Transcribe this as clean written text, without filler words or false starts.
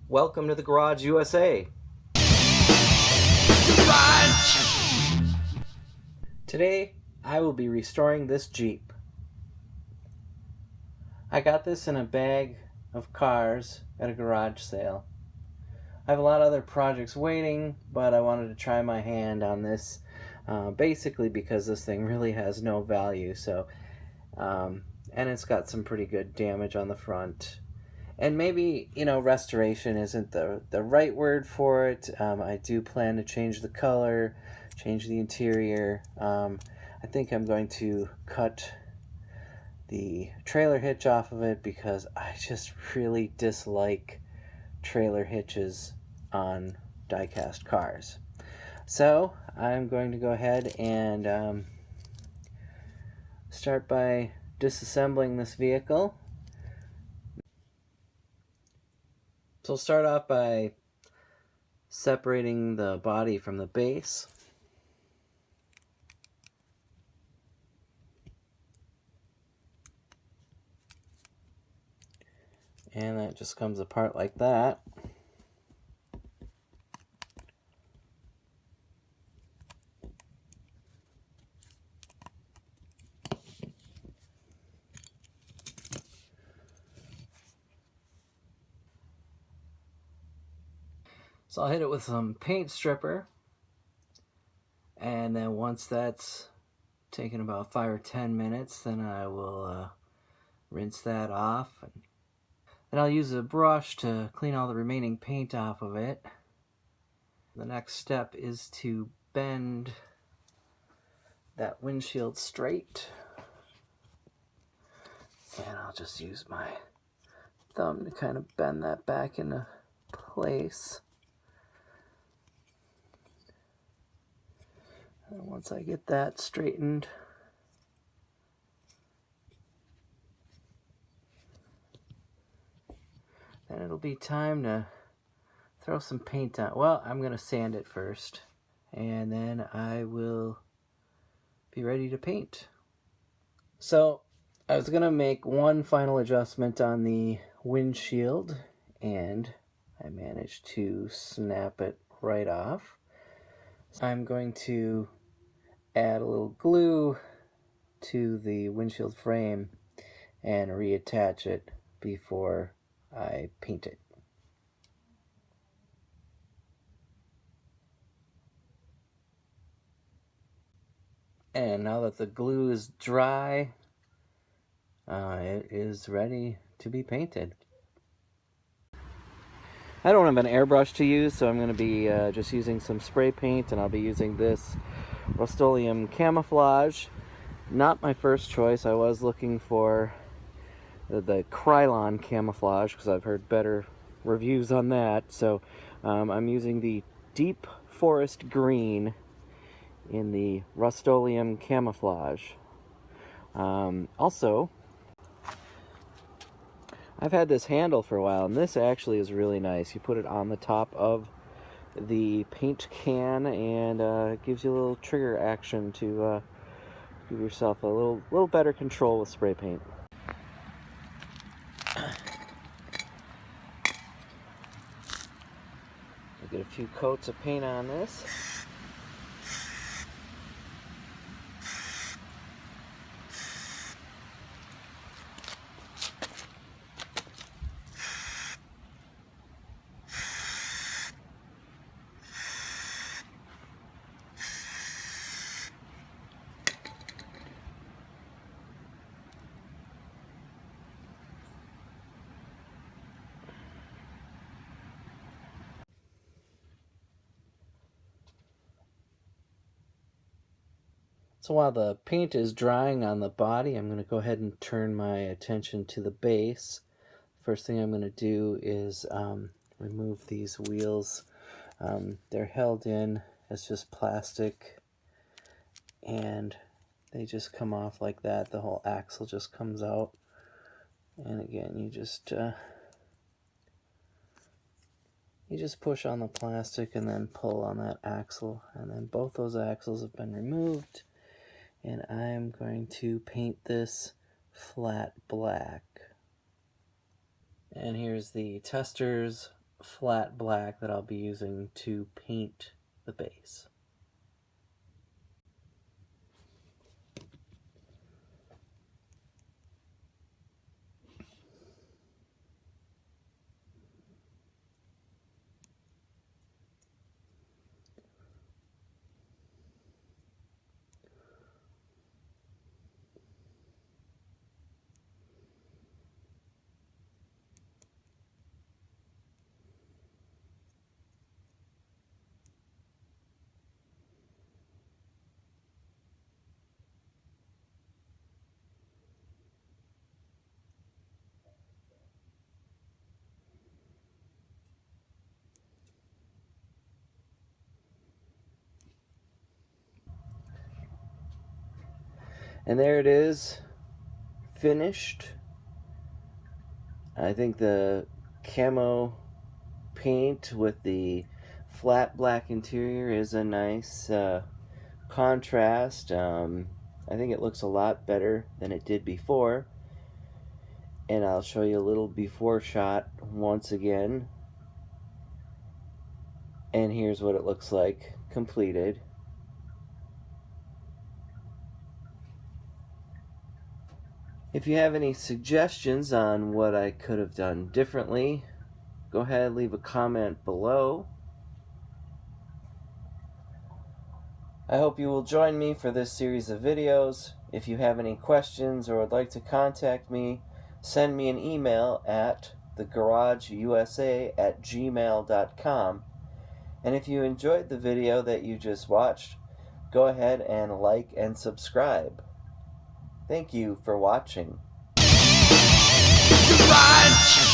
Welcome to the Garage USA. Today, I will be restoring this Jeep. I got this in a bag of cars at a garage sale. I have a lot of other projects waiting, but I wanted to try my hand on this, basically because this thing really has no value. And it's got some pretty good damage on the front. And maybe, restoration isn't the right word for it. I do plan to change the color, change the interior. I think I'm going to cut the trailer hitch off of it because I just really dislike trailer hitches on diecast cars. So I'm going to go ahead and start by disassembling this vehicle. So we'll start off by separating the body from the base. And that just comes apart like that. So I'll hit it with some paint stripper, and then once that's taken about 5 or 10 minutes, then I will rinse that off. And I'll use a brush to clean all the remaining paint off of it. The next step is to bend that windshield straight. And I'll just use my thumb to kind of bend that back into place. And once I get that straightened, then it'll be time to throw some paint on. Well, I'm going to sand it first, and then I will be ready to paint. So I was going to make one final adjustment on the windshield, and I managed to snap it right off. I'm going to add a little glue to the windshield frame and reattach it before I paint it. And now that the glue is dry, it is ready to be painted. I don't have an airbrush to use, so I'm going to be just using some spray paint, and I'll be using this Rust-Oleum Camouflage. Not my first choice. I was looking for the Krylon Camouflage because I've heard better reviews on that. So I'm using the Deep Forest Green in the Rust-Oleum Camouflage. Also, I've had this handle for a while, and this actually is really nice. You put it on the top of the paint can, and it gives you a little trigger action to give yourself a little better control with spray paint. I'll get a few coats of paint on this. So while the paint is drying on the body, I'm going to go ahead and turn my attention to the base. First thing I'm going to do is remove these wheels. They're held in as just plastic, and they just come off like that. The whole axle just comes out. And again, you just push on the plastic and then pull on that axle, and then both those axles have been removed. And I'm going to paint this flat black. And here's the tester's flat black that I'll be using to paint the base. And there it is, finished. I think the camo paint with the flat black interior is a nice contrast. I think it looks a lot better than it did before. And I'll show you a little before shot once again. And here's what it looks like completed. If you have any suggestions on what I could have done differently, go ahead and leave a comment below. I hope you will join me for this series of videos. If you have any questions or would like to contact me, send me an email at thegarageusa@gmail.com. And if you enjoyed the video that you just watched, go ahead and like and subscribe. Thank you for watching. Garage.